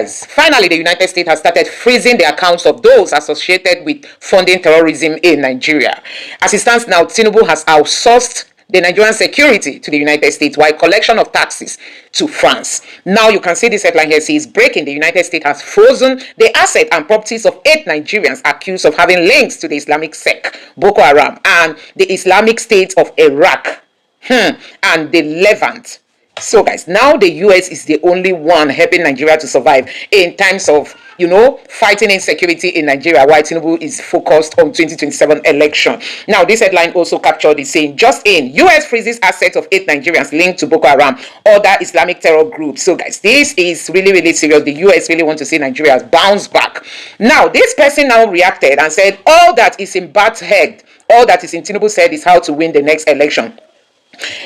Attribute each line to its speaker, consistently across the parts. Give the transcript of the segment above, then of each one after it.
Speaker 1: guys, finally the United States has started freezing the accounts of those associated with funding terrorism in Nigeria. As it stands now, Tinubu has outsourced the Nigerian security to the United States while collection of taxes to France. Now you can see this headline here says, breaking, the United States has frozen the asset and properties of 8 Nigerians accused of having links to the Islamic sect, Boko Haram, and the Islamic State of Iraq and the Levant. So guys, now the US is the only one helping Nigeria to survive in times of, you know, fighting insecurity in Nigeria, while Tinubu is focused on 2027 election. Now, this headline also captured the saying, just in, US freezes assets of 8 Nigerians linked to Boko Haram, other Islamic terror groups. So guys, this is really, really serious. The US really want to see Nigeria bounce back. Now, this person now reacted and said, all that is in Bat's head, all that is in Tinubu's head is how to win the next election.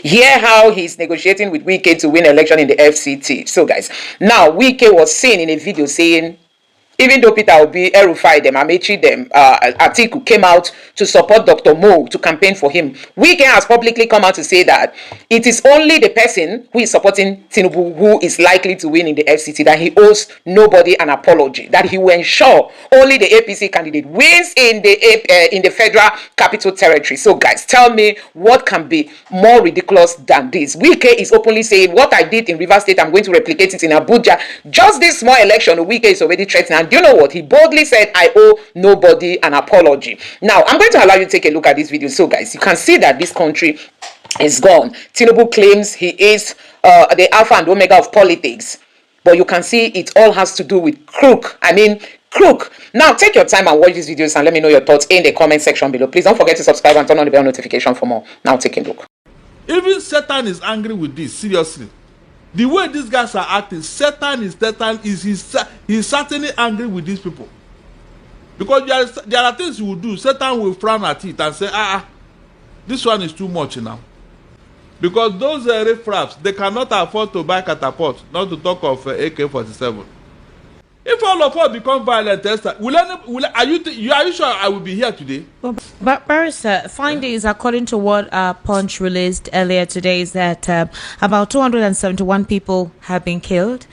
Speaker 1: Hear how he's negotiating with Wike to win election in the FCT. So guys, now Wike was seen in a video saying, even though Peter Obi, El-Rufai them, Amechi them, Atiku came out to support Dr. Mo to campaign for him. Wike has publicly come out to say that it is only the person who is supporting Tinubu who is likely to win in the FCT, that he owes nobody an apology, that he will ensure only the APC candidate wins in the Federal Capital Territory. So guys, tell me what can be more ridiculous than this? Wike is openly saying, what I did in Rivers State, I'm going to replicate it in Abuja. Just this small election, Wike is already threatening. Do you know what? He boldly said, I owe nobody an apology. Now, I'm going to allow you to take a look at this video. So, guys, you can see that this country is gone. Tinubu claims he is the alpha and omega of politics. But you can see it all has to do with crook. Now, take your time and watch these videos and let me know your thoughts in the comment section below. Please don't forget to subscribe and turn on the bell notification for more. Now, take a look.
Speaker 2: Even Satan is angry with this, seriously. The way these guys are acting, Satan is he's certainly angry with these people. Because there are things he will do, Satan will frown at it and say, this one is too much now. Because those riffraffs, they cannot afford to buy catapult, not to talk of AK-47. If all of us become violent, Esther, are you sure I will be here today?
Speaker 3: Well, but Barrister, findings according to what Punch released earlier today is that about 271 people have been killed,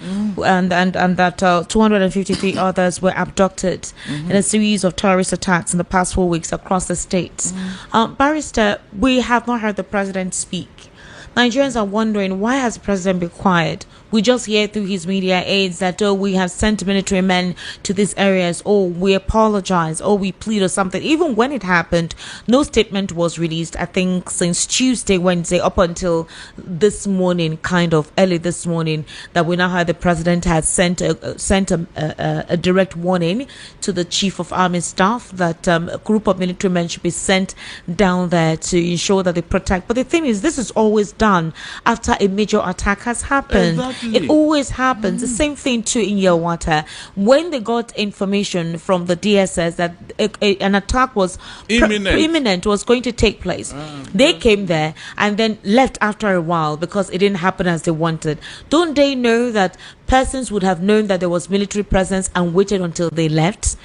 Speaker 3: and that 253 others were abducted in a series of terrorist attacks in the past 4 weeks across the states. Barrister, we have not heard the president speak. Nigerians are wondering, why has the president been quiet? We just hear through his media aides that, oh, we have sent military men to these areas, oh, we apologize, oh, we plead or something. Even when it happened, no statement was released, I think, since Tuesday, Wednesday, up until this morning, kind of early this morning, that we now heard the president has sent a direct warning to the chief of army staff that a group of military men should be sent down there to ensure that they protect. But the thing is, this is always done after a major attack has happened. Exactly. It always happens. The same thing too in Yelwata. When they got information from the DSS that an attack was imminent, was going to take place, they came there and then left after a while because it didn't happen as they wanted. Don't they know that persons would have known that there was military presence and waited until they left?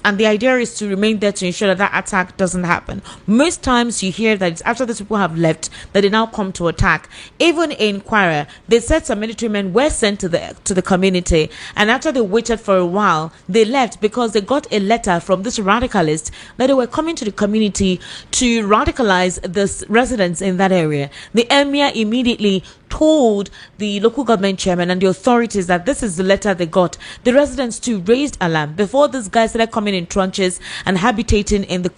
Speaker 3: And the idea is to remain there to ensure that that attack doesn't happen. Most times you hear that it's after these people have left that they now come to attack. Even in Kwara, they said some military men were sent to the community, and after they waited for a while, they left because they got a letter from this radicalist that they were coming to the community to radicalize the residents in that area. The emir immediately told the local government chairman and the authorities that this is the letter they got. The residents too raised alarm before these guys started coming in tranches and habitating in the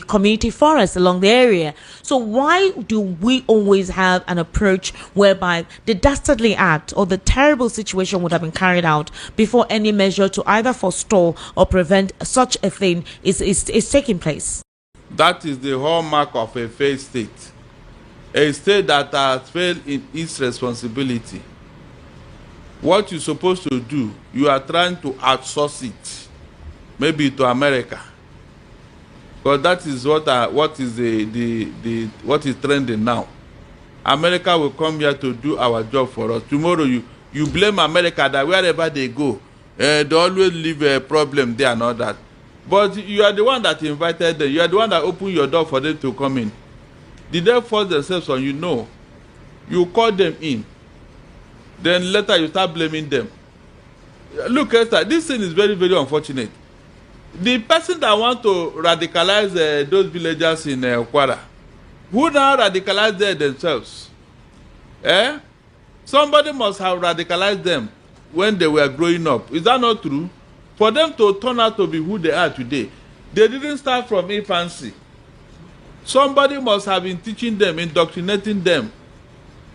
Speaker 3: community forest along the area. So why do we always have an approach whereby the dastardly act or the terrible situation would have been carried out before any measure to either forestall or prevent such a thing is taking place?
Speaker 2: That is the hallmark of a failed state. A state that has failed in its responsibility. What you're supposed to do, you are trying to outsource it, maybe to America, because that is what is trending now. America will come here to do our job for us. Tomorrow you blame America that wherever they go, they always leave a problem there and all that. But you are the one that invited them. You are the one that opened your door for them to come in. Did they force themselves on you? No. You call them in. Then later you start blaming them. Look, Esther, this thing is very, very unfortunate. The person that want to radicalize those villagers in Kwara, who now radicalize them themselves? Somebody must have radicalized them when they were growing up. Is that not true? For them to turn out to be who they are today, they didn't start from infancy. Somebody must have been teaching them, indoctrinating them.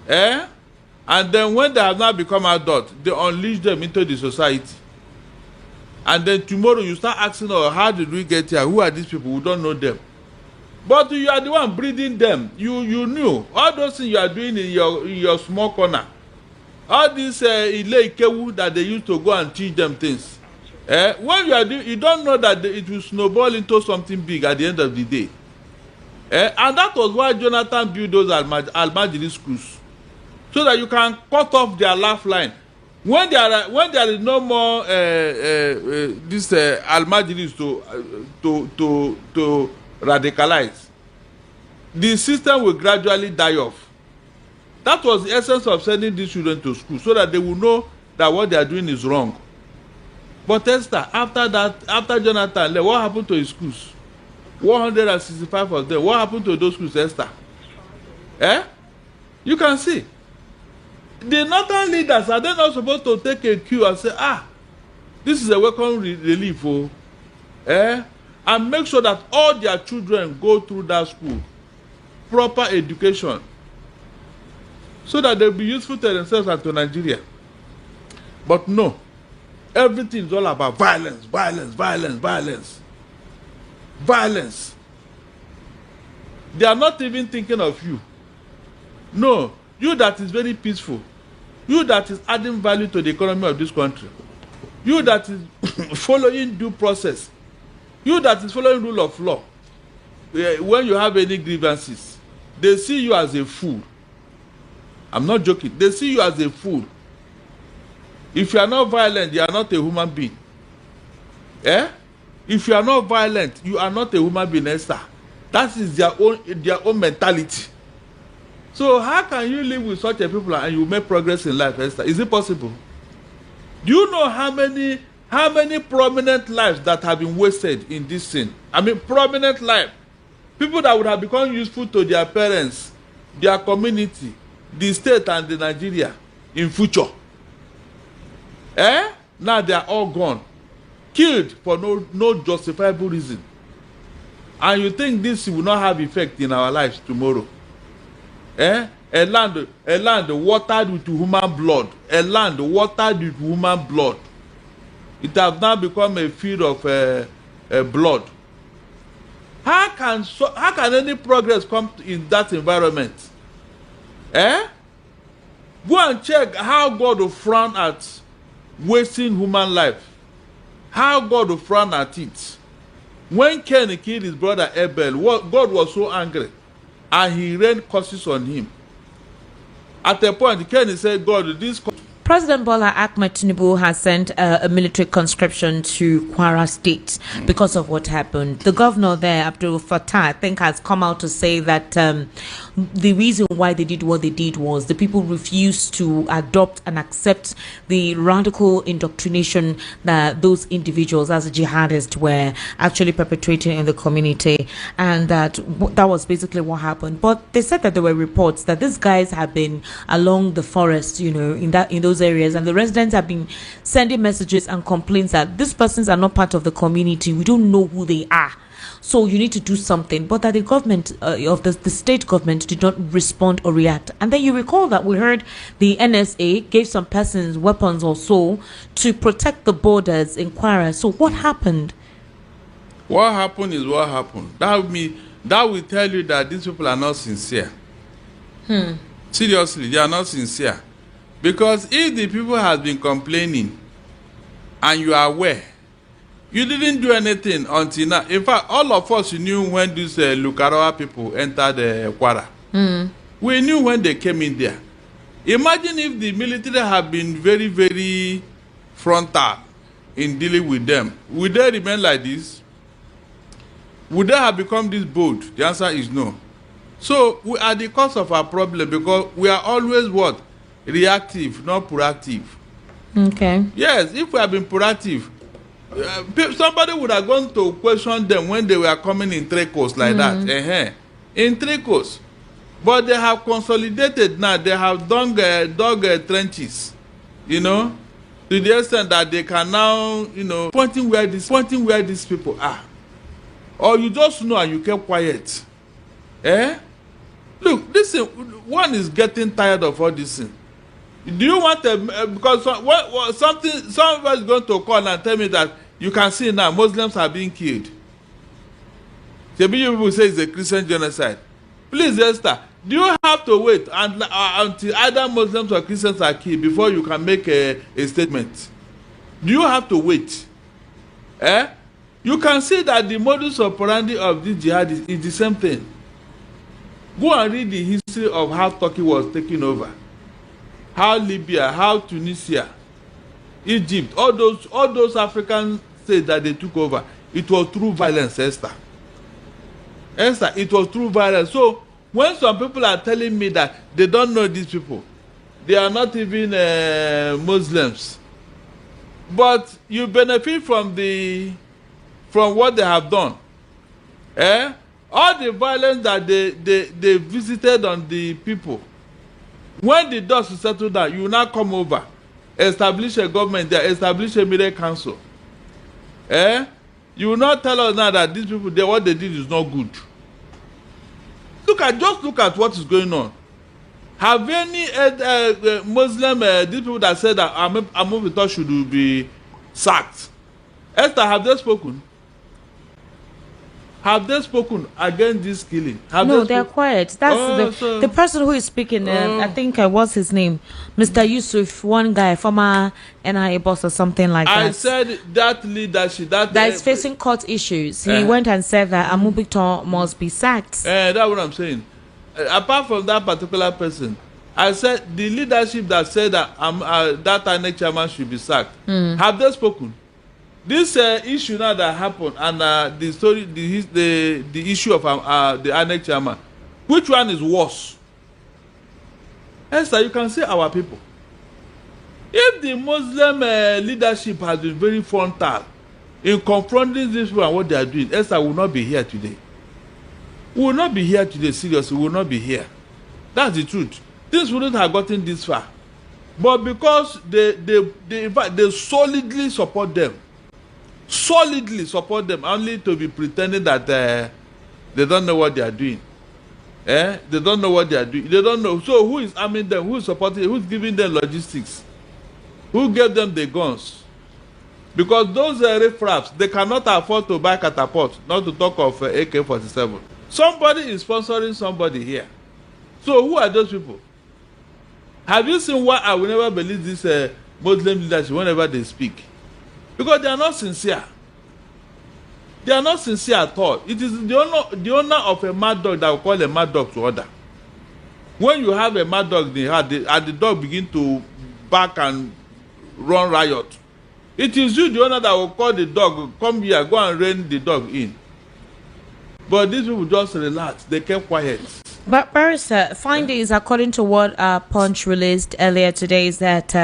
Speaker 2: And then when they have now become adults, they unleash them into the society. And then tomorrow you start asking, oh, how did we get here? Who are these people? We don't know them. But you are the one breeding them. You knew. All those things you are doing in your small corner. All these Ile-Ikewu that they used to go and teach them things. When you are doing, you don't know that it will snowball into something big at the end of the day. And that was why Jonathan built those Al-Majiri schools. So that you can cut off their lifeline. When there is no more this Al-Majiris to radicalize, the system will gradually die off. That was the essence of sending these children to school, so that they will know that what they are doing is wrong. But Esther, after Jonathan left, what happened to his schools? 165 of them. What happened to those schools, Esther? You can see. The northern leaders, are they not supposed to take a cue and say, this is a welcome relief, and make sure that all their children go through that school, proper education, so that they'll be useful to themselves and to Nigeria. But no, everything is all about violence, violence, violence, violence, violence. They are not even thinking of you. No, you that is very peaceful, you that is adding value to the economy of this country, you that is following due process, you that is following rule of law, when you have any grievances, they see you as a fool. I'm not joking. They see you as a fool. If you are not violent, you are not a human being. If you are not violent, you are not a human being, Esther. That is their own mentality. So how can you live with such a people and you make progress in life, Esther? Is it possible? Do you know how many prominent lives that have been wasted in this sin? I mean, prominent life. People that would have become useful to their parents, their community, the state and the Nigeria in future. Now they are all gone. Killed for no justifiable reason. And you think this will not have effect in our lives tomorrow? A land watered with human blood. A land watered with human blood. It has now become a field of blood. How can any progress come in that environment? Go and check how God will frown at wasting human life. How God will frown at it. When Cain killed his brother Abel, God was so angry, and he rained curses on him. At a point, Cain said, God, this...
Speaker 3: President Bola Ahmed Tinubu has sent a military conscription to Kwara State because of what happened. The governor there, Abdul Fattah, I think, has come out to say that the reason why they did what they did was the people refused to adopt and accept the radical indoctrination that those individuals as jihadists were actually perpetrating in the community, and that was basically what happened. But they said that there were reports that these guys have been along the forest, in those areas, and the residents have been sending messages and complaints that these persons are not part of the community. We don't know who they are, so you need to do something. But that the government of the state government did not respond or react. And then you recall that we heard the NSA gave some persons weapons or so to protect the borders in Kwara. So what happened?
Speaker 2: What happened is what happened. That will tell you that these people are not sincere. Seriously, they are not sincere. Because if the people have been complaining and you are aware, you didn't do anything until now. In fact, all of us knew when these Lukarawa people entered Kwara. We knew when they came in there. Imagine if the military had been very, very frontal in dealing with them. Would they remain like this? Would they have become this bold? The answer is no. So we are the cause of our problem because we are always what? Reactive, not proactive.
Speaker 3: Okay.
Speaker 2: Yes, if we have been proactive, somebody would have gone to question them when they were coming in trickles like that. In trickles. But they have consolidated now. They have dug trenches, you know, to the extent that they can now, you know, pointing where these people are. Or you just know and you kept quiet. Look, listen, one is getting tired of all this thing. Do you want because somebody is going to call and tell me that you can see now Muslims are being killed. The people say it's a Christian genocide. Please, Esther, do you have to wait until either Muslims or Christians are killed before you can make a statement? Do you have to wait? You can see that the modus operandi of this jihad is the same thing. Go and read the history of how Turkey was taken over, how Libya, how Tunisia, Egypt, all those African states that they took over. It was through violence, Esther. Esther, it was through violence. So when some people are telling me that they don't know these people, they are not even Muslims, but you benefit from what they have done. All the violence that they visited on the people. When the dust is settled down, you now come over, establish a government there, establish a media council. You will not tell us now that these people, what they did is not good. Just look at what is going on. Have any Muslim, these people that said that Amuvita should be sacked, Esther, have they spoken? Have they spoken against this killing?
Speaker 3: No, they're quiet. That's the person who is speaking. I think what's his name, Mr. Yusuf, one guy, former NIA boss or something like that.
Speaker 2: I said that leadership that
Speaker 3: is facing court issues. He went and said that Amubito must be sacked.
Speaker 2: That's what I'm saying. Apart from that particular person, I said the leadership that said that that INEC chairman should be sacked. Have they spoken? This issue now that happened and the story, the issue of the INEC chairman, which one is worse? Esther, you can say our people. If the Muslim leadership has been very frontal in confronting these people and what they are doing, Esther will not be here today. We will not be here today, seriously, we will not be here. That's the truth. Things wouldn't have gotten this far. But because they solidly support them, only to be pretending that they don't know what they are doing. They don't know what they are doing. They don't know. So who is arming them? Who is supporting them? Who is giving them logistics? Who gave them the guns? Because those riffraffs, they cannot afford to buy catapult, not to talk of AK-47. Somebody is sponsoring somebody here. So who are those people? Have you seen why I will never believe this Muslim leadership whenever they speak? Because they are not sincere. They are not sincere at all. It is the owner of a mad dog that will call a mad dog to order. When you have a mad dog in the heart, and the dog begin to bark and run riot, it is you, the owner, that will call the dog, come here, go and rein the dog in. But these people just relax. They kept quiet.
Speaker 3: But Barrister, findings according to what Punch released earlier today is that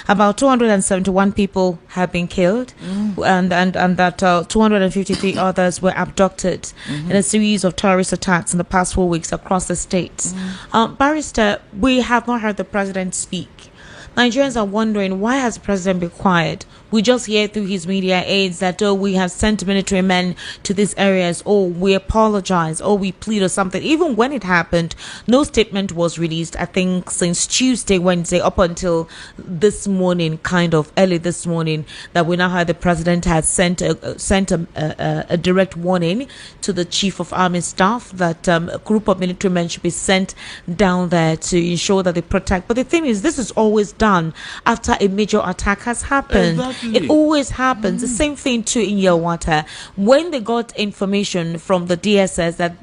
Speaker 3: about 271 people have been killed, and that 253 others were abducted in a series of terrorist attacks in the past 4 weeks across the states. Barrister, we have not heard the president speak. Nigerians are wondering, why has the president been quiet? We just hear through his media aides that, oh, we have sent military men to these areas, or we apologize, or we plead or something. Even when it happened, no statement was released, I think, since Tuesday, Wednesday, up until this morning, kind of early this morning, that we now heard the president has sent a direct warning to the chief of army staff that a group of military men should be sent down there to ensure that they protect. But the thing is, this is always done after a major attack has happened.
Speaker 2: Exactly.
Speaker 3: It always happens. The same thing too in Yelwata. When they got information from the DSS that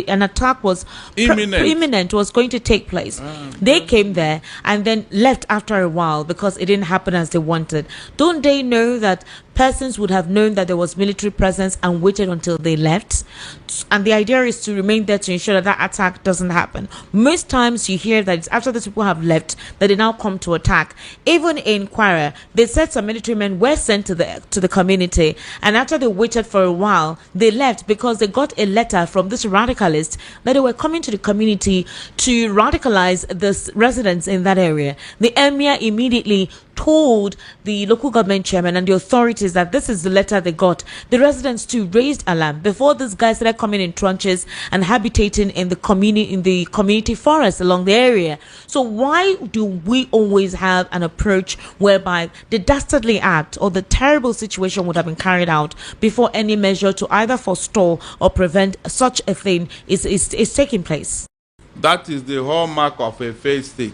Speaker 3: an attack was imminent, was going to take place, they came there and then left after a while because it didn't happen as they wanted. Don't they know that persons would have known that there was military presence and waited until they left. And the idea is to remain there to ensure that that attack doesn't happen. Most times you hear that it's after these people have left that they now come to attack. Even in Kwara, they said some military men were sent to the community, and after they waited for a while, they left because they got a letter from this radicalist that they were coming to the community to radicalize the residents in that area. The emir immediately told the local government chairman and the authorities that this is the letter they got. The residents too raised alarm before these guys started coming in tranches and habitating in the community forest along the area. So why do we always have an approach whereby the dastardly act or the terrible situation would have been carried out before any measure to either forestall or prevent such a thing is taking place?
Speaker 2: That is the hallmark of a failed state.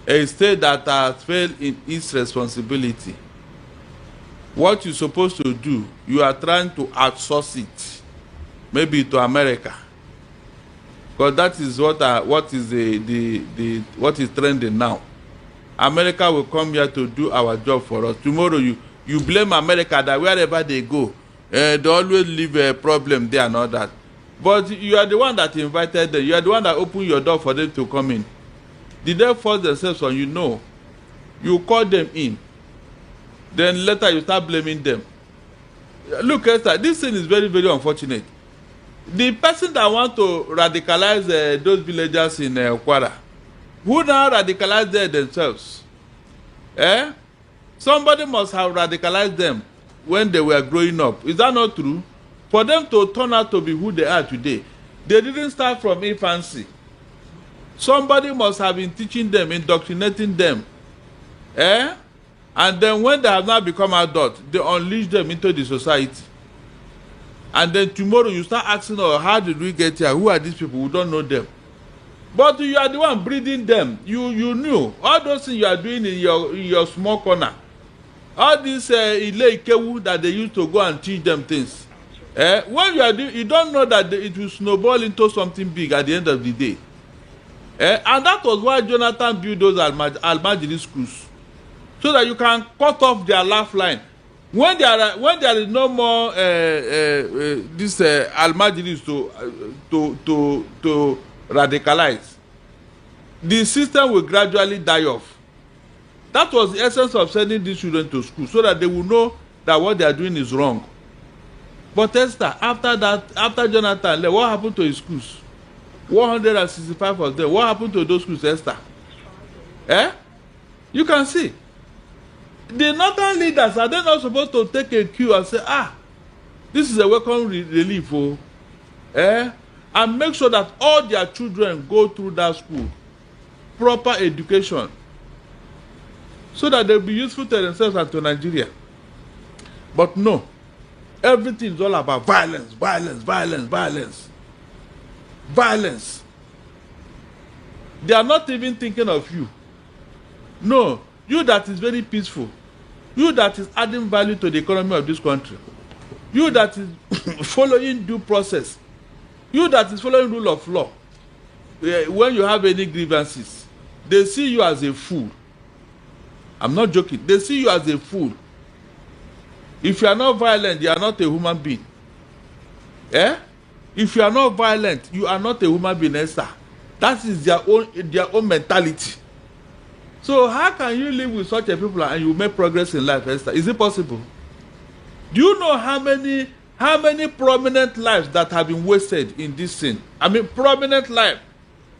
Speaker 2: A state that has failed in its responsibility. What you're supposed to do, you are trying to outsource it, maybe to America, because that is what is trending now. America will come here to do our job for us. Tomorrow you blame America that wherever they go, they always leave a problem there and all that. But you are the one that invited them. You are the one that opened your door for them to come in. Did they force themselves on you? No. You call them in. Then later you start blaming them. Look, Esther, this thing is very, very unfortunate. The person that want to radicalize those villagers in Kwara, who now radicalize them themselves? Somebody must have radicalized them when they were growing up. Is that not true? For them to turn out to be who they are today, they didn't start from infancy. Somebody must have been teaching them, indoctrinating them. And then when they have now become adults, they unleash them into the society. And then tomorrow you start asking, oh, how did we get here? Who are these people? We don't know them. But you are the one breeding them. You knew. All those things you are doing in your small corner. All these Ile-Ikewu that they used to go and teach them things. When you are doing, you don't know that it will snowball into something big at the end of the day. And that was why Jonathan built those Al-Majiri schools, so that you can cut off their lifeline. When there is no more this Al-Majiris to radicalize, the system will gradually die off. That was the essence of sending these children to school, so that they will know that what they are doing is wrong. But Esther, after Jonathan left, what happened to his schools? 165 of them. What happened to those schools, Esther? You can see. The northern leaders, are they not supposed to take a cue and say, this is a welcome relief, and make sure that all their children go through that school, proper education, so that they'll be useful to themselves and to Nigeria? But no, everything is all about violence, violence, violence, violence. Violence. They are not even thinking of you. No, you that is very peaceful, you that is adding value to the economy of this country, you that is following due process, you that is following rule of law. When you have any grievances, they see you as a fool. I'm not joking. They see you as a fool. If you are not violent, you are not a human being. If you are not violent, you are not a human being, Esther. That is their own mentality. So how can you live with such a people and you make progress in life, Esther? Is it possible? Do you know how many prominent lives that have been wasted in this sin? I mean, prominent life.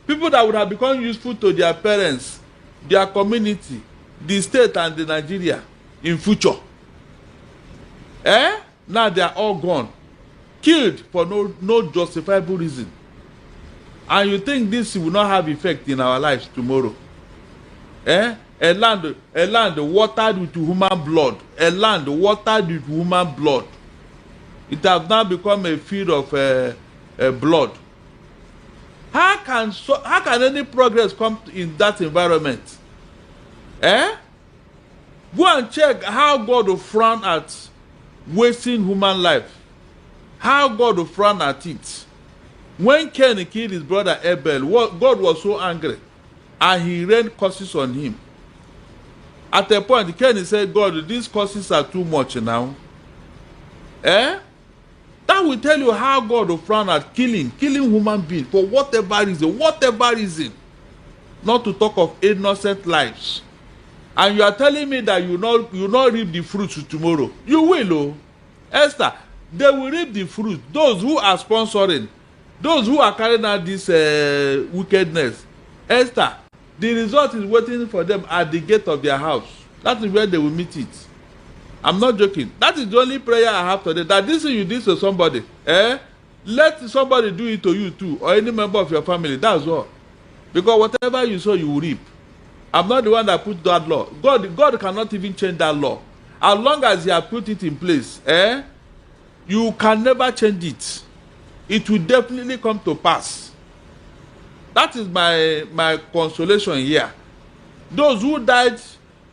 Speaker 2: People that would have become useful to their parents, their community, the state and the Nigeria in future. Now they are all gone. Killed for no justifiable reason. And you think this will not have effect in our lives tomorrow? A land watered with human blood. A land watered with human blood. It has now become a field of blood. How can any progress come in that environment? Go and check how God will frown at wasting human life. How God will frown at it. When Cain killed his brother Abel, God was so angry and he rained curses on him. At a point, Kenny said, God, these causes are too much now. Eh? That will tell you how God will frown at killing human beings for whatever reason. Not to talk of innocent lives. And you are telling me that you not reap the fruits tomorrow. You will, oh. Esther, they will reap the fruit. Those who are sponsoring, those who are carrying out this wickedness. Esther, the result is waiting for them at the gate of their house. That is where they will meet it. I'm not joking. That is the only prayer I have today. That this thing you did to somebody, let somebody do it to you too, or any member of your family. That's all. Because whatever you sow, you will reap. I'm not the one that put that law. God cannot even change that law. As long as He has put it in place, you can never change it. It will definitely come to pass. That is my consolation here. Those who died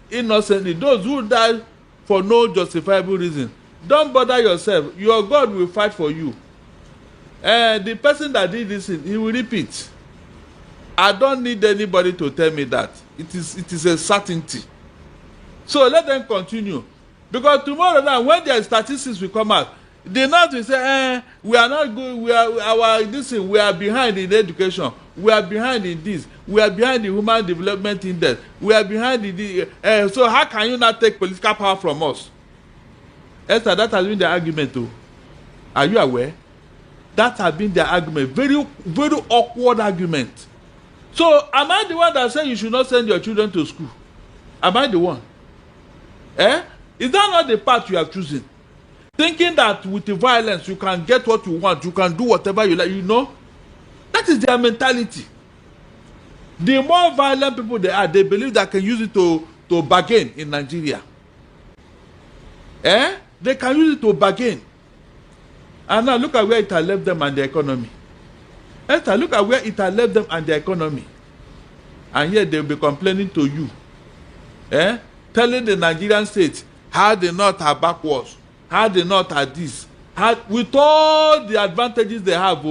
Speaker 2: innocently, those who died for no justifiable reason, don't bother yourself. Your God will fight for you. The person that did this, he will repeat. I don't need anybody to tell me that. It is a certainty. So let them continue. Because tomorrow now, when their statistics will come out, the North will say, we are not good, we are behind in education, we are behind in this, we are behind in human development index, we are behind in the so how can you not take political power from us? Esther, that has been the argument too. Are you aware? That has been the argument. Very, very awkward argument. So am I the one that said you should not send your children to school? Am I the one? Is that not the path you have chosen? Thinking that with the violence you can get what you want, you can do whatever you like, that is their mentality. The more violent people they are, they believe they can use it to bargain in Nigeria. They can use it to bargain. And now look at where it has left them and their economy. Esther, look at where it has left them and their economy. And yet they'll be complaining to you. Telling the Nigerian state how the North are backwards, how the North are this. With all the advantages they have,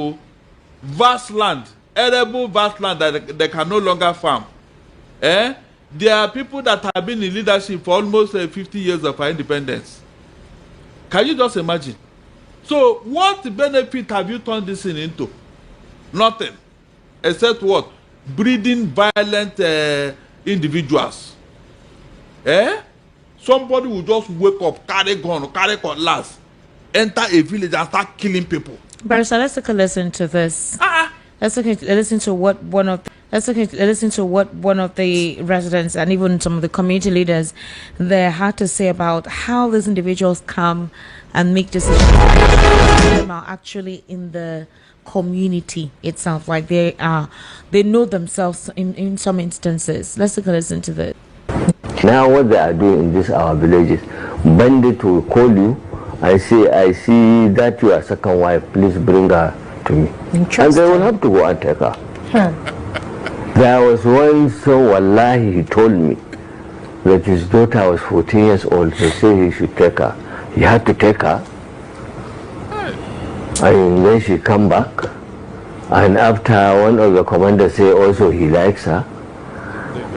Speaker 2: vast land, arable vast land that they can no longer farm. There are people that have been in leadership for almost 50 years of our independence. Can you just imagine? So what benefit have you turned this thing into? Nothing. Except what? Breeding violent individuals. Somebody will just wake up, carry gun, carry cutlass, enter a village and start killing people.
Speaker 3: Barrister, let's take a listen to this. Let's listen to what one of the residents and even some of the community leaders there had to say about how these individuals come and make decisions that are actually in the community itself, like they know themselves in some instances. Let's take a listen to this.
Speaker 4: Now what they are doing in this our villages, bandit will call you and say, I see that your second wife, please bring her to me. And they will have to go and take her. There was one son, wallahi, he told me that his daughter was 14 years old. He said he should take her. He had to take her. And then she come back. And after one of the commanders say also he likes her.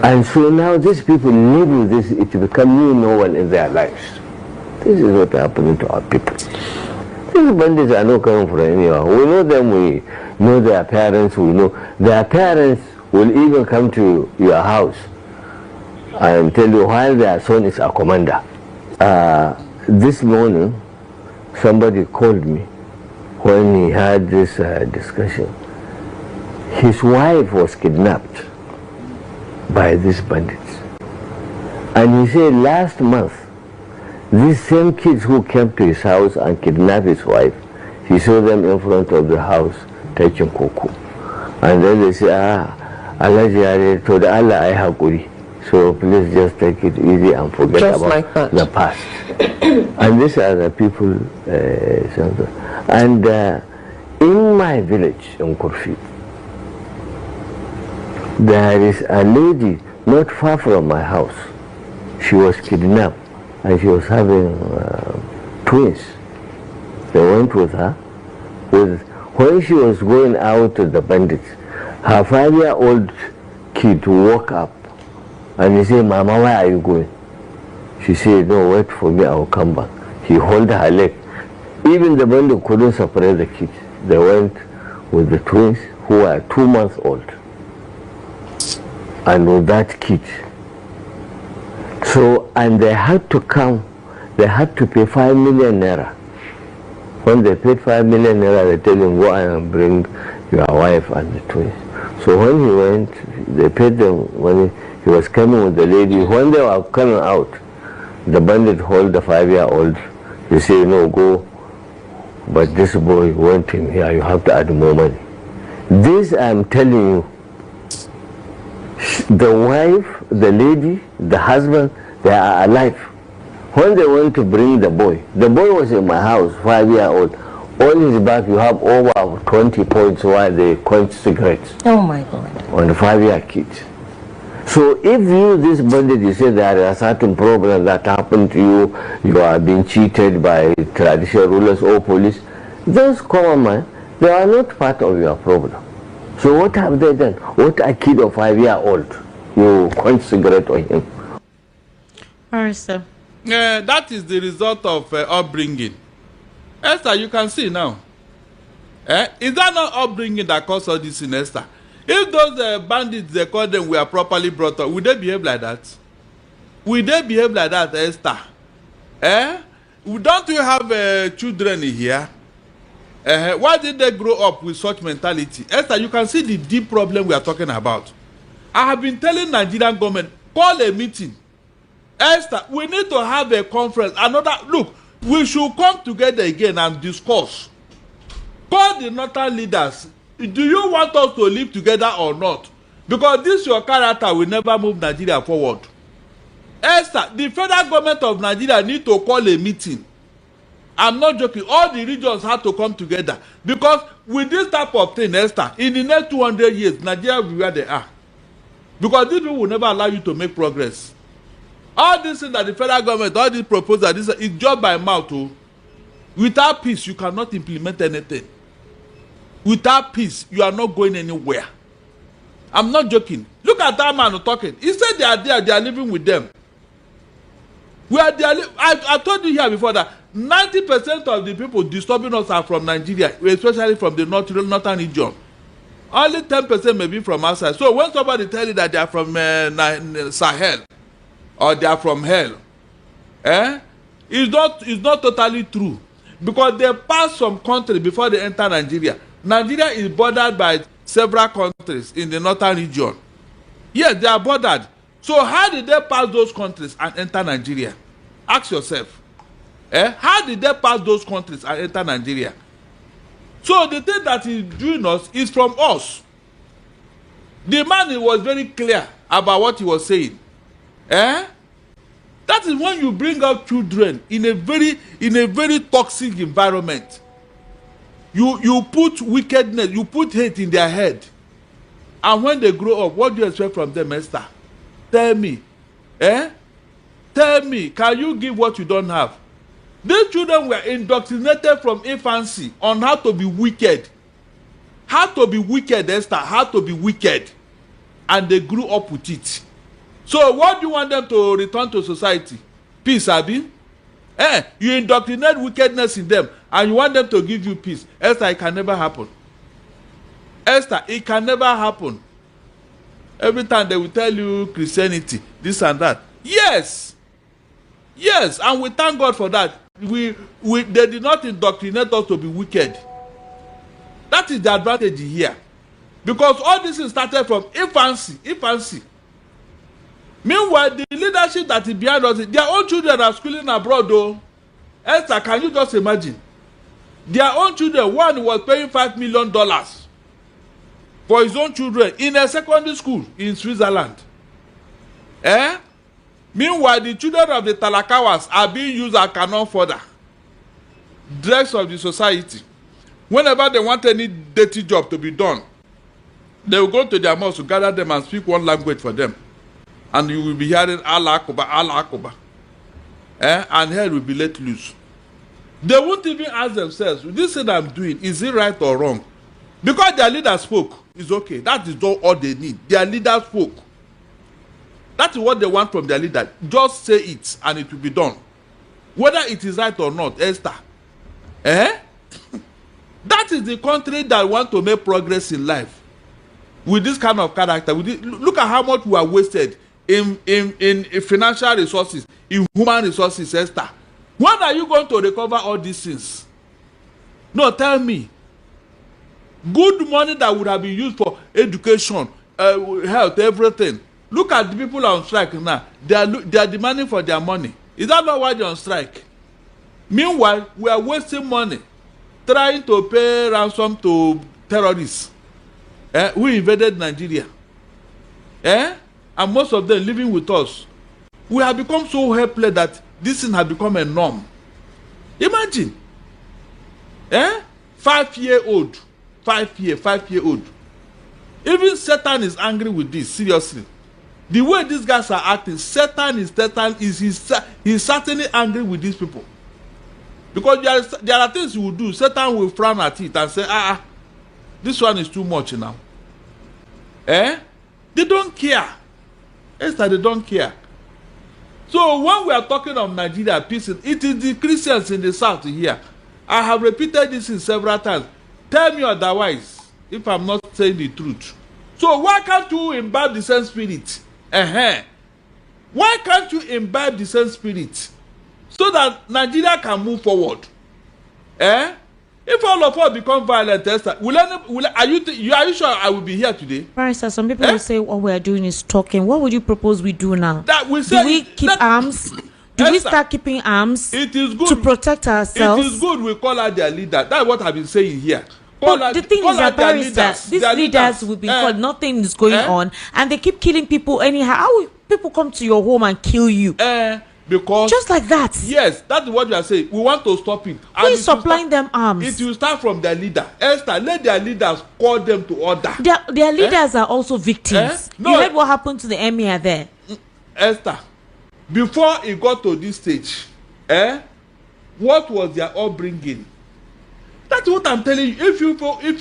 Speaker 4: And so now these people live with this, it becomes new normal in their lives. This is what happening to our people. These bandits are not coming from anywhere. We know them, we know their parents, we know. Their parents will even come to your house and tell you while their son is a commander. This morning, somebody called me when he had this discussion. His wife was kidnapped by these bandits. And he said last month, these same kids who came to his house and kidnapped his wife, he saw them in front of the house taking cocoa. And then they say, Allah Jare told Allah I hakuri. So please just take it easy and forget just about like the past. And these are the people. And in my village, in Kurfi, there is a lady not far from my house. She was kidnapped and she was having twins. They went with her. When she was going out to the bandits, her 5-year-old kid woke up and he said, Mama, where are you going? She said, no, wait for me, I will come back. He held her leg. Even the bandit couldn't separate the kids. They went with the twins who were 2 months old. And with that kid. So, and they had to come, they had to pay 5 million naira. When they paid 5 million naira, they tell him, go and bring your wife and the twins. So when he went, they paid them when he was coming with the lady. When they were coming out, the bandit hold the 5-year-old. He said, no, go. But this boy went in here, you have to add more money. This I'm telling you, the wife, the lady, the husband, they are alive. When they went to bring the boy was in my house, 5-year-old. On his back, you have over 20 points while they quench cigarettes.
Speaker 3: Oh my God.
Speaker 4: On the 5-year kid. So if you, this bandit, you say there are certain problems that happen to you, you are being cheated by traditional rulers or police, those common men, they are not part of your problem. So what have they done? What a kid of 5-year-old, you quench cigarette on him.
Speaker 3: Arista.
Speaker 2: That is the result of upbringing. Esther, you can see now. Is that not upbringing that caused all this in Esther? If those bandits, they call them, were properly brought up, would they behave like that? Would they behave like that, Esther? Don't you have children here? Why did they grow up with such mentality? Esther, you can see the deep problem we are talking about. I have been telling Nigerian government, call a meeting. Esther, we need to have a conference. Look, we should come together again and discuss. Call the northern leaders. Do you want us to live together or not? Because this your character will never move Nigeria forward. Esther, the federal government of Nigeria need to call a meeting. I'm not joking. All the regions have to come together. Because with this type of thing, Esther, in the next 200 years, Nigeria will be where they are. Because these people will never allow you to make progress. All these things that the federal government, all these proposals, this is just by mouth. Oh. Without peace, you cannot implement anything. Without peace, you are not going anywhere. I'm not joking. Look at that man talking. He said they are there, they are living with them. I told you here before that 90% of the people disturbing us are from Nigeria, especially from the northern region. Only 10% may be from outside. So when somebody tell you that they are from Sahel or they are from hell, it's not totally true. Because they pass some country before they enter Nigeria. Nigeria is bordered by several countries in the northern region. Yes, they are bordered. So how did they pass those countries and enter Nigeria? Ask yourself. How did they pass those countries and enter Nigeria? So the thing that is doing us is from us. The man was very clear about what he was saying. That is when you bring up children in a very toxic environment. You put wickedness, you put hate in their head. And when they grow up, what do you expect from them, Esther? Tell me. Tell me, can you give what you don't have? These children were indoctrinated from infancy on how to be wicked. How to be wicked, Esther, how to be wicked. And they grew up with it. So what do you want them to return to society? Peace, Abi? You indoctrinate wickedness in them and you want them to give you peace. Esther, it can never happen. Esther, it can never happen. Every time they will tell you Christianity, this and that. Yes, and we thank God for that. They did not indoctrinate us to be wicked. That is the advantage here. Because all this is started from infancy. Meanwhile, the leadership that is behind us, their own children are schooling abroad though. Esther, can you just imagine? Their own children, one was paying $5 million for his own children in a secondary school in Switzerland. Meanwhile, the children of the Talakawas are being used as cannon fodder. Dregs of the society. Whenever they want any dirty job to be done, they will go to their mosque to gather them and speak one language for them. And you will be hearing Allah Akbar, Allah Akbar. And hell will be let loose. They won't even ask themselves, this thing I'm doing, is it right or wrong? Because their leader spoke, it's okay. That is all they need. Their leader spoke. That is what they want from their leader. Just say it and it will be done. Whether it is right or not, Esther. That is the country that want to make progress in life. With this kind of character. Look at how much we are wasted in financial resources, in human resources, Esther. When are you going to recover all these things? No, tell me. Good money that would have been used for education, health, everything. Look at the people on strike now. They are demanding for their money. Is that not why they're on strike? Meanwhile, we are wasting money trying to pay ransom to terrorists who invaded Nigeria. And most of them living with us. We have become so helpless that this thing has become a norm. Imagine. 5-year-old. 5-year-old. Even Satan is angry with this, seriously. The way these guys are acting, he's certainly angry with these people. Because there are things you will do, Satan will frown at it and say, this one is too much now. They don't care. Esther, they don't care. So when we are talking of Nigeria peace, it is the Christians in the south here. I have repeated this in several times. Tell me otherwise if I'm not saying the truth. So why can't you imbibe the same spirit? Why can't you imbibe the same spirit so that Nigeria can move forward? If all of us become violent, Esther, are you sure I will be here today?
Speaker 3: Barrister, some people will say what we are doing is talking. What would you propose we do now?
Speaker 2: Do
Speaker 3: we keep arms? Do we start keeping arms?
Speaker 2: It is good
Speaker 3: to protect ourselves.
Speaker 2: It is good we call out their leader. That's what I've been saying here.
Speaker 3: But the thing is that Barrister, these leaders will be called, nothing is going on, and they keep killing people anyhow. How will people come to your home and kill you?
Speaker 2: Because
Speaker 3: just like that.
Speaker 2: Yes, that's what you are saying. We want to stop it.
Speaker 3: Who is supplying them arms?
Speaker 2: It will start from their leader. Esther, let their leaders call them to order.
Speaker 3: Their leaders are also victims.
Speaker 2: No.
Speaker 3: You heard what happened to the emir there.
Speaker 2: Esther, before it got to this stage, what was their upbringing? That's what I'm telling you. If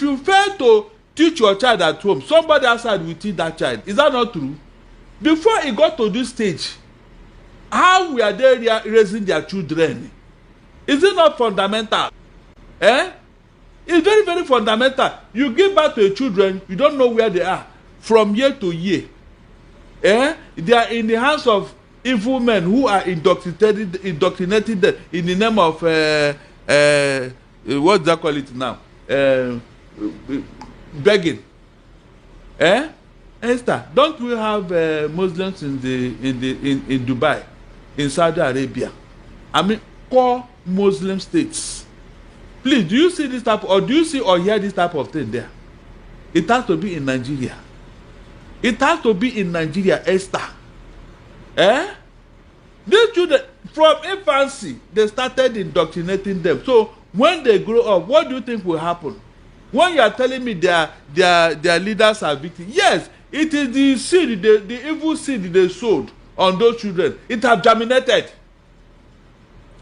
Speaker 2: you fail to teach your child at home, somebody outside will teach that child. Is that not true? Before it got to this stage, how were they raising their children? Is it not fundamental? It's very, very fundamental. You give birth to a children, you don't know where they are from year to year. They are in the hands of evil men who are indoctrinated them in the name of what do they call it now? Begging. Esther, don't we have Muslims in Dubai, in Saudi Arabia? I mean, core Muslim states. Please, do you see this type, or do you see or hear this type of thing there? It has to be in Nigeria. It has to be in Nigeria, Esther. These children, from infancy, they started indoctrinating them. So when they grow up, what do you think will happen? When you are telling me their leaders are victims, yes, it is the seed, the evil seed they sowed on those children. It has germinated.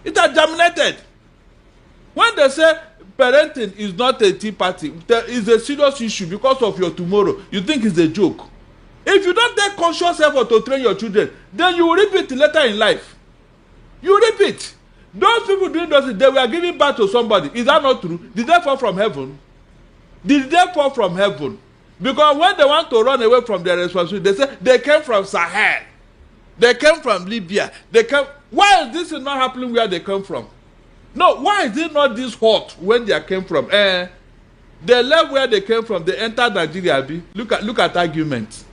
Speaker 2: It has germinated. When they say parenting is not a tea party, there is a serious issue because of your tomorrow. You think it's a joke. If you don't take conscious effort to train your children, then you will reap it later in life. You reap it. Those people doing those things, they were giving birth to somebody. Is that not true? Did they fall from heaven? Did they fall from heaven? Because when they want to run away from their responsibility, they say they came from Sahel. They came from Libya. Why is this not happening where they come from? No, why is it not this hot when they came from? They left where they came from. They entered Nigeria. Look at arguments.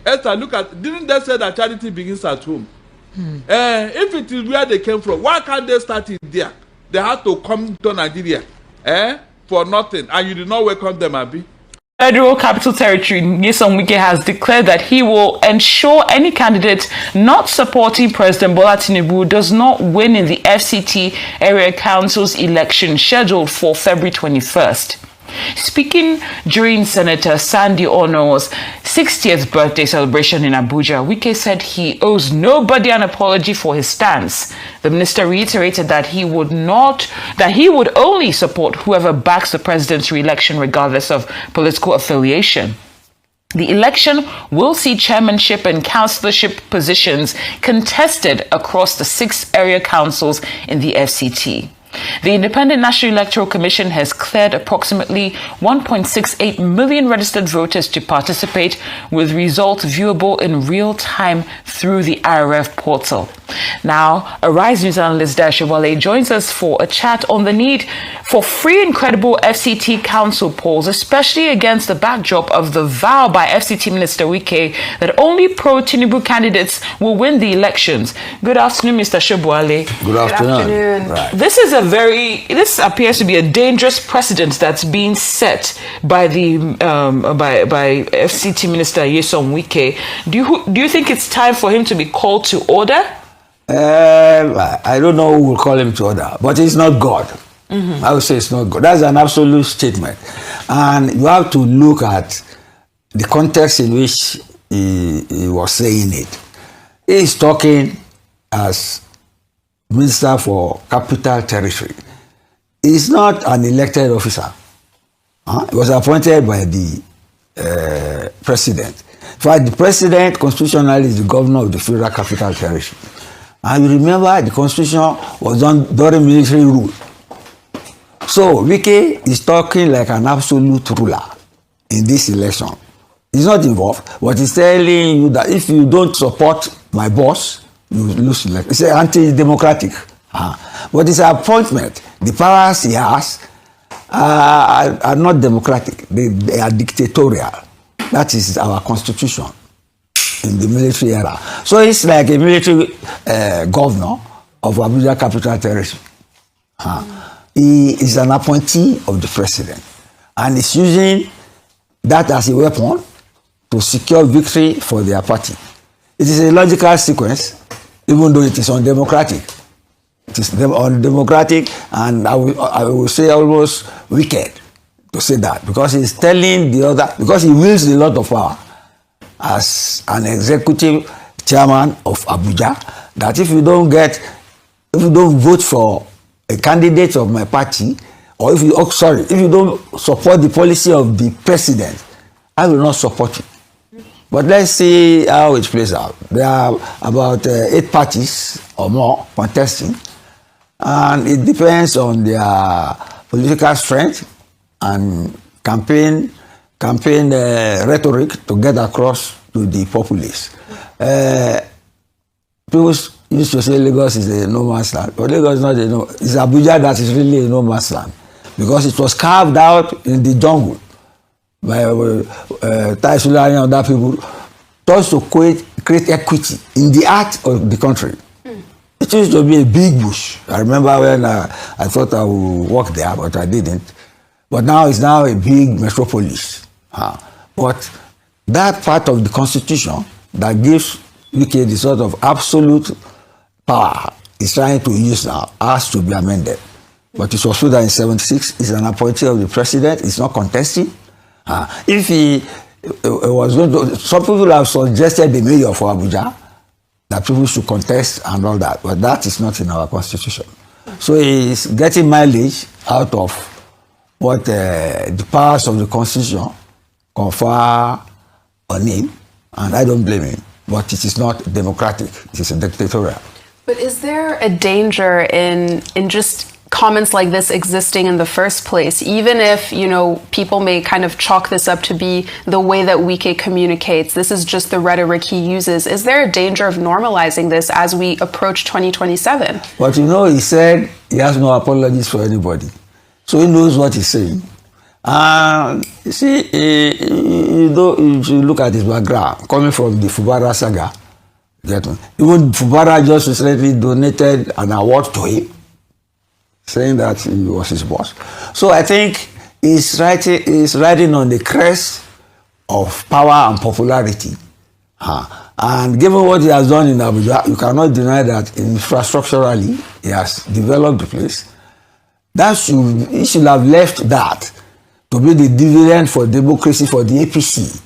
Speaker 2: Esther, didn't they say that charity begins at home? If it is where they came from, why can't they start it there? They had to come to Nigeria for nothing, and you did not welcome them, Abi.
Speaker 5: Federal Capital Territory, Nyesom Wike has declared that he will ensure any candidate not supporting President Bola Tinubu does not win in the FCT Area Council's election scheduled for February 21st. Speaking during Senator Sandy Ono's 60th birthday celebration in Abuja, Wike said he owes nobody an apology for his stance. The minister reiterated that he would only support whoever backs the president's re-election regardless of political affiliation. The election will see chairmanship and councillorship positions contested across the 6 area councils in the FCT. The Independent National Electoral Commission has cleared approximately 1.68 million registered voters to participate, with results viewable in real time through the IRF portal. Now, Arise News analyst Daisha Wale joins us for a chat on the need for free and credible FCT council polls, especially against the backdrop of the vow by FCT Minister Wike that only pro-Tinubu candidates will win the elections. Good afternoon, Mr. Shobwale.
Speaker 6: Good afternoon.
Speaker 5: Right. This appears to be a dangerous precedent that's being set by the by FCT Minister Nyesom Wike. Do you think it's time for him to be called to order?
Speaker 6: I don't know who will call him to order, but he's not God. Mm-hmm. I would say it's not God. That's an absolute statement. And you have to look at the context in which he was saying it. He's talking as Minister for Capital Territory. He's not an elected officer. He was appointed by the president. In fact, the president constitutionally is the governor of the Federal Capital Territory. And you remember the constitution was done during military rule. So Wike is talking like an absolute ruler in this election. He's not involved, but he's telling you that if you don't support my boss, you lose election. It's anti-democratic. But his appointment, the powers he has, are not democratic. They are dictatorial. That is our constitution in the military era. So it's like a military governor of Abuja Capital Territory. He is an appointee of the president, and is using that as a weapon to secure victory for their party. It is a logical sequence, even though it is undemocratic. It is undemocratic, and I will say almost wicked to say that, because he's telling the other, because he wields a lot of power as an executive chairman of Abuja, that if you don't vote for a candidate of my party, or if you don't support the policy of the president, I will not support you. But let's see how it plays out. There are about 8 parties or more contesting, and it depends on their political strength and campaign rhetoric to get across to the populace. People used to say Lagos is a no man's land, but Lagos is not it's Abuja that is really a no man's land, because it was carved out in the jungle by Taisulari and other people, just to create equity in the heart of the country. It used to be a big bush. I remember when I thought I would work there, but I didn't. But now it's now a big metropolis. But that part of the constitution that gives Wike the sort of absolute power he's trying to use now has to be amended. But it was true that in 1976, he's an appointee of the president. He's not contesting. If he was going to, some people have suggested the mayor for Abuja, that people should contest and all that, but that is not in our constitution. So he's getting mileage out of what the powers of the constitution confer on him, and I don't blame him, but it is not democratic. It is a dictatorial.
Speaker 7: But is there a danger in just comments like this existing in the first place, even if, people may kind of chalk this up to be the way that Wike communicates? This is just the rhetoric he uses. Is there a danger of normalizing this as we approach 2027?
Speaker 6: But he said he has no apologies for anybody. So he knows what he's saying. And you see, you should look at his background, coming from the Fubara saga. Even Fubara just recently donated an award to him, saying that he was his boss. So I think he's riding on the crest of power and popularity. And given what he has done in Abuja, you cannot deny that infrastructurally he has developed the place. He should have left that to be the dividend for democracy for the APC.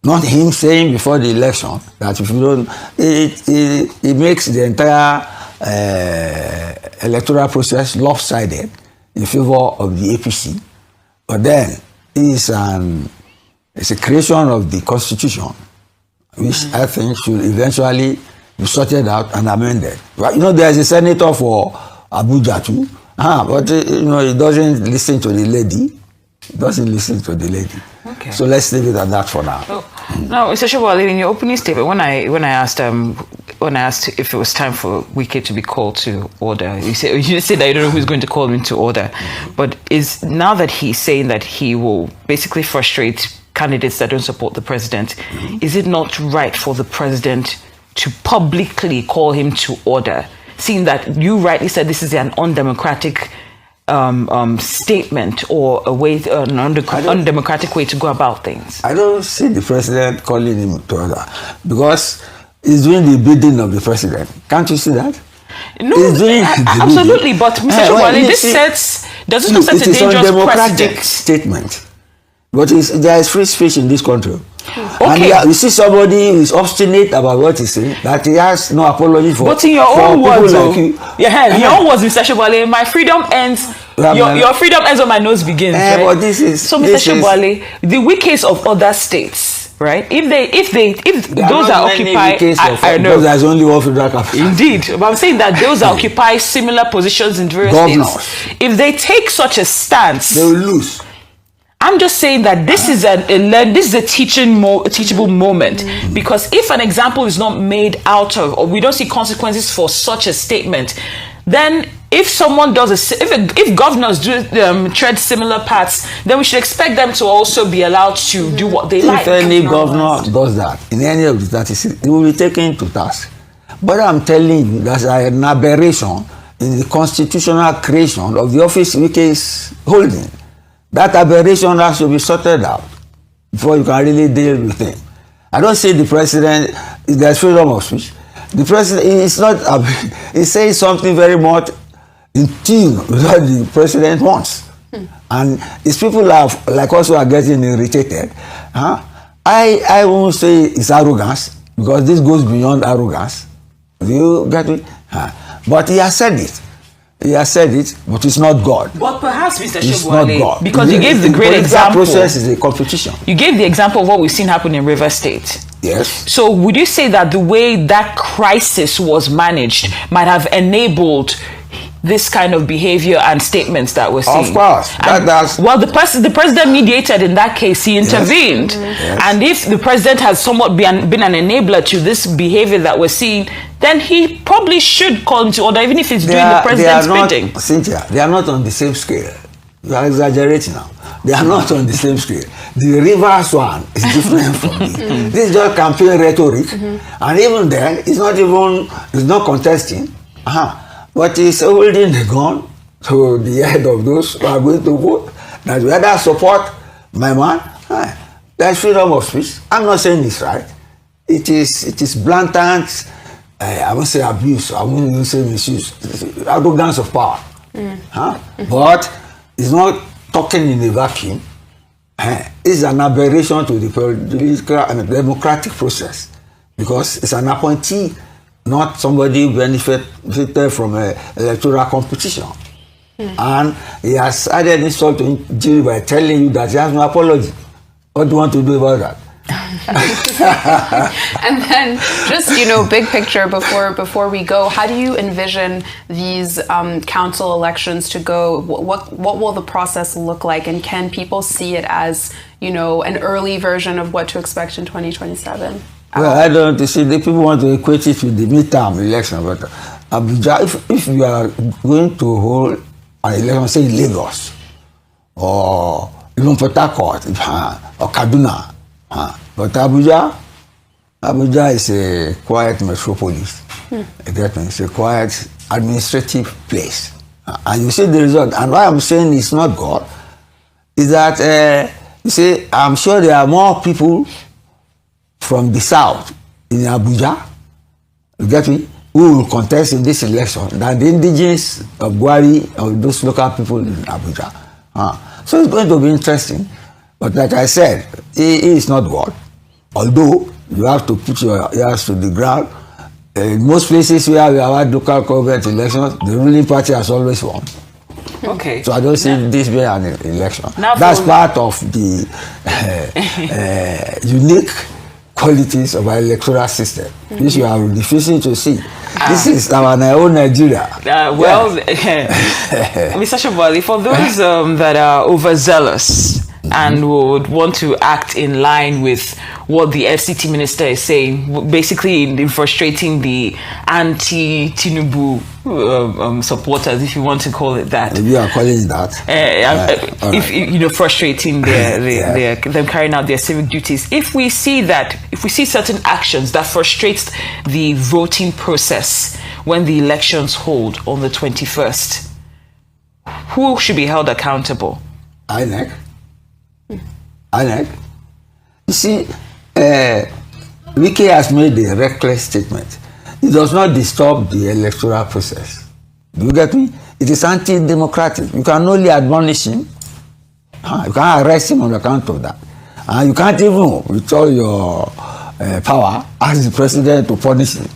Speaker 6: Not him saying before the election that if you don't, it makes the entire electoral process lopsided in favor of the APC. But then he is an It's a creation of the constitution, which I think should eventually be sorted out and amended. But, there's a senator for Abuja too, but he doesn't listen to the lady.
Speaker 5: Okay.
Speaker 6: So let's leave it at that for now.
Speaker 5: Now, Mr. Shobali, in your opening statement, when I asked if it was time for Wike to be called to order, you said that you don't know who's going to call him to order. But is now that he's saying that he will basically frustrate candidates that don't support the president, is it not right for the president to publicly call him to order, seeing that you rightly said this is an undemocratic statement or an undemocratic way to go about things?
Speaker 6: I don't see the president calling him to order because he's doing the bidding of the president. Can't you see that?
Speaker 5: No,
Speaker 6: he's doing
Speaker 5: absolutely. But Mr. Shobali, this set a dangerous precedent.
Speaker 6: It is an undemocratic statement. But there is free speech in this country.
Speaker 5: Okay.
Speaker 6: And you see somebody who is obstinate about what he's saying, that he has no apology for.
Speaker 5: But in your own words,
Speaker 6: like you,
Speaker 5: in your own words, Mr. Shobali, my freedom ends. Your freedom ends when my nose begins. Right?
Speaker 6: But this is
Speaker 5: so, Mr. Shobali, the weakest of other states, right? If those are occupied, I know
Speaker 6: there's only one federal capital.
Speaker 5: Indeed, but I'm saying that those that occupy similar positions in various states, if they take such a stance,
Speaker 6: they will lose.
Speaker 5: I'm just saying that this is a teachable moment, because if an example is not made out of, or we don't see consequences for such a statement, then if someone does if governors do tread similar paths, then we should expect them to also be allowed to do what they like.
Speaker 6: If any governor does that in any of the 36, it will be taken to task. But I'm telling you, there's an aberration in the constitutional creation of the office Wike is holding. That aberration has to be sorted out before you can really deal with it. I don't say the president, there's freedom of speech. The president is not, he's saying something very much in tune with what the president wants. And it's people like us who are getting irritated. I won't say it's arrogance, because this goes beyond arrogance. Do you get it? But he has said it. He has said it, but it's not God.
Speaker 5: But perhaps, Mr.
Speaker 6: Shobali,
Speaker 5: because you gave the great example.
Speaker 6: The process is a competition.
Speaker 5: You gave the example of what we've seen happen in River State.
Speaker 6: Yes.
Speaker 5: So would you say that the way that crisis was managed might have enabled this kind of behavior and statements that we're seeing?
Speaker 6: Of course.
Speaker 5: Well, the president mediated in that case. He intervened.
Speaker 6: Yes.
Speaker 5: And if the president has somewhat been an enabler to this behavior that we're seeing, then he probably should call him to order, even if he's doing the president's bidding.
Speaker 6: Cynthia, they are not on the same scale. You are exaggerating now. They are not on the same scale. The reverse one is different from this. This is just campaign rhetoric. And even then, it's not contesting. But he's holding the gun to the head of those who are going to vote. That whether support my man, there's freedom of speech. I'm not saying it's right. It is blatant, I won't say abuse, I won't even say misuse, arrogance of power. But it's not talking in a vacuum. It's an aberration to the political and democratic process, because it's an appointee, not somebody who benefited from an electoral competition. And he has added insult to injury by telling you that he has no apology. What do you want to do about that?
Speaker 7: And then just, big picture before we go, how do you envision these council elections to go? What will the process look like, and can people see it as, an early version of what to expect in 2027?
Speaker 6: Well, I don't see the people want to equate it with the midterm election, but Abuja, if you are going to hold an election, say in Lagos, or even Port Harcourt, or Kaduna, but Abuja is a quiet metropolis. It's a quiet administrative place. And you see the result. And why I'm saying it's not God is that, you see, I'm sure there are more people from the south in Abuja, you get me, who will contest in this election than the indigenous of Gwari or those local people in Abuja. So it's going to be interesting. But like I said, he is not God. Although you have to put your ears to the ground. In most places where we have had local government elections, the ruling party has always won.
Speaker 5: Okay.
Speaker 6: So I don't see this being an election.
Speaker 5: Now
Speaker 6: That's part of the unique qualities of our electoral system, which you are refusing to see. This is our own Nigeria.
Speaker 5: Mr. Shabali, for those that are overzealous and would want to act in line with what the FCT minister is saying, basically in frustrating the anti-Tinubu supporters, if you want to call it that.
Speaker 6: Maybe you are calling it that.
Speaker 5: Frustrating them carrying out their civic duties. If we see certain actions that frustrates the voting process when the elections hold on the 21st, who should be held accountable?
Speaker 6: INEC. You see, Wike has made a reckless statement. It does not disturb the electoral process. Do you get me? It is anti-democratic. You can only admonish him. You can't arrest him on account of that. And you can't even, with all your power, ask the president to punish him.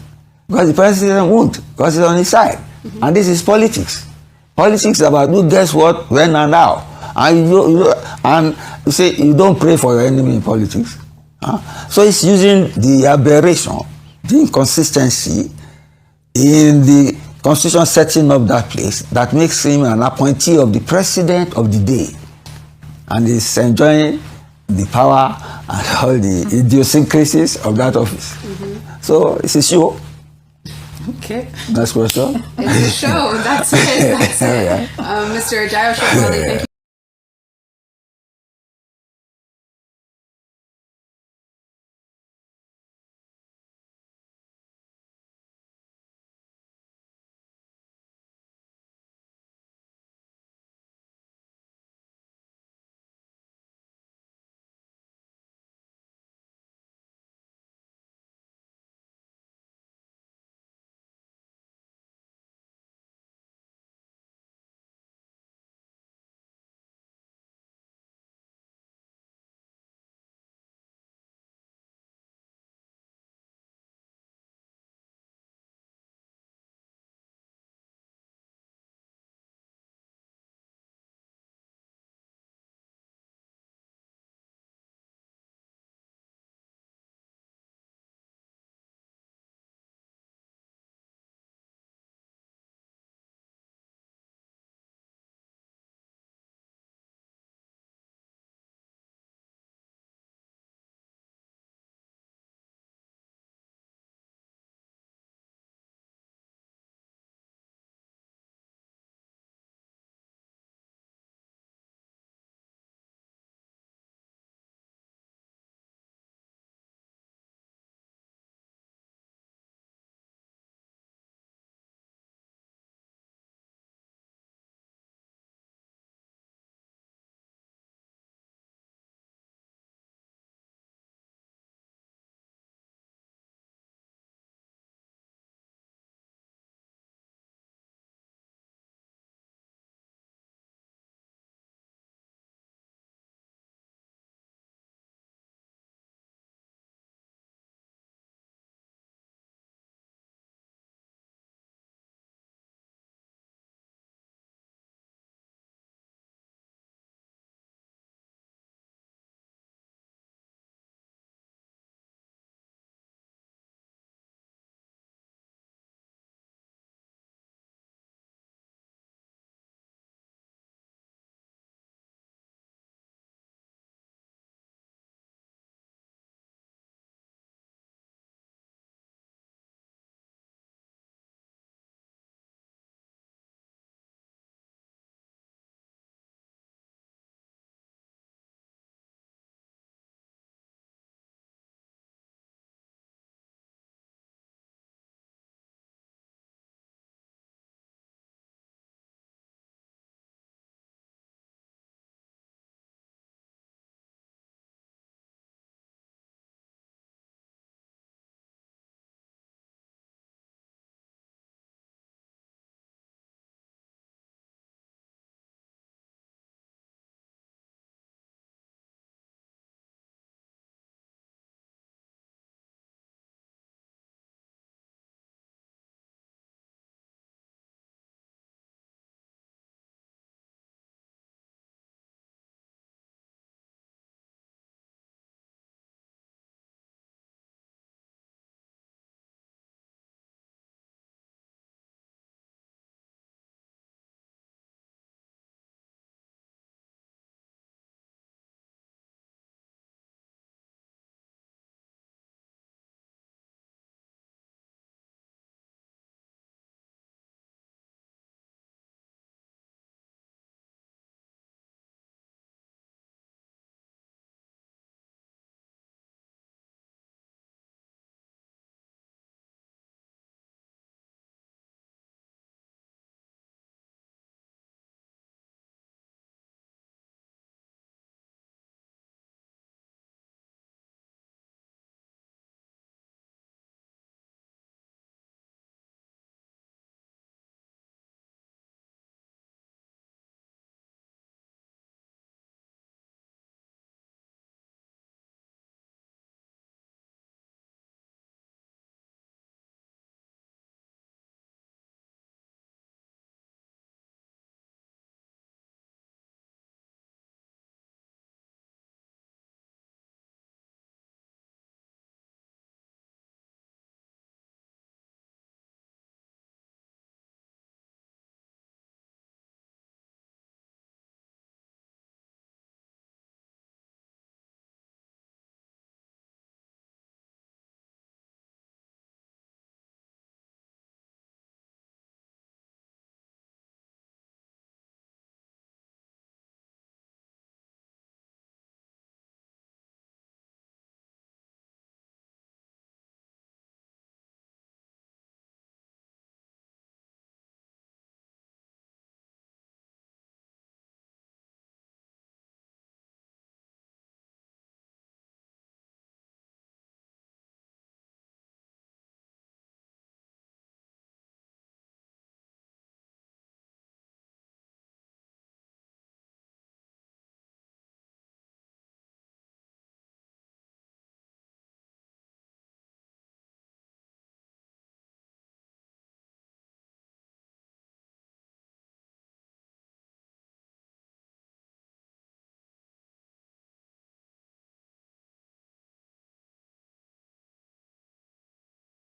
Speaker 6: Because the president won't, because he's on his side. And this is politics. Politics is about who gets what, when, and how. And you say you don't pray for your enemy in politics. So it's using the aberration, the inconsistency in the constitution setting up that place that makes him an appointee of the president of the day. And he's enjoying the power and all the idiosyncrasies of that office. So it's a show.
Speaker 5: Okay.
Speaker 6: Next question.
Speaker 7: It's a show. That's it. That's it. Mr. Dio Shawali, thank you.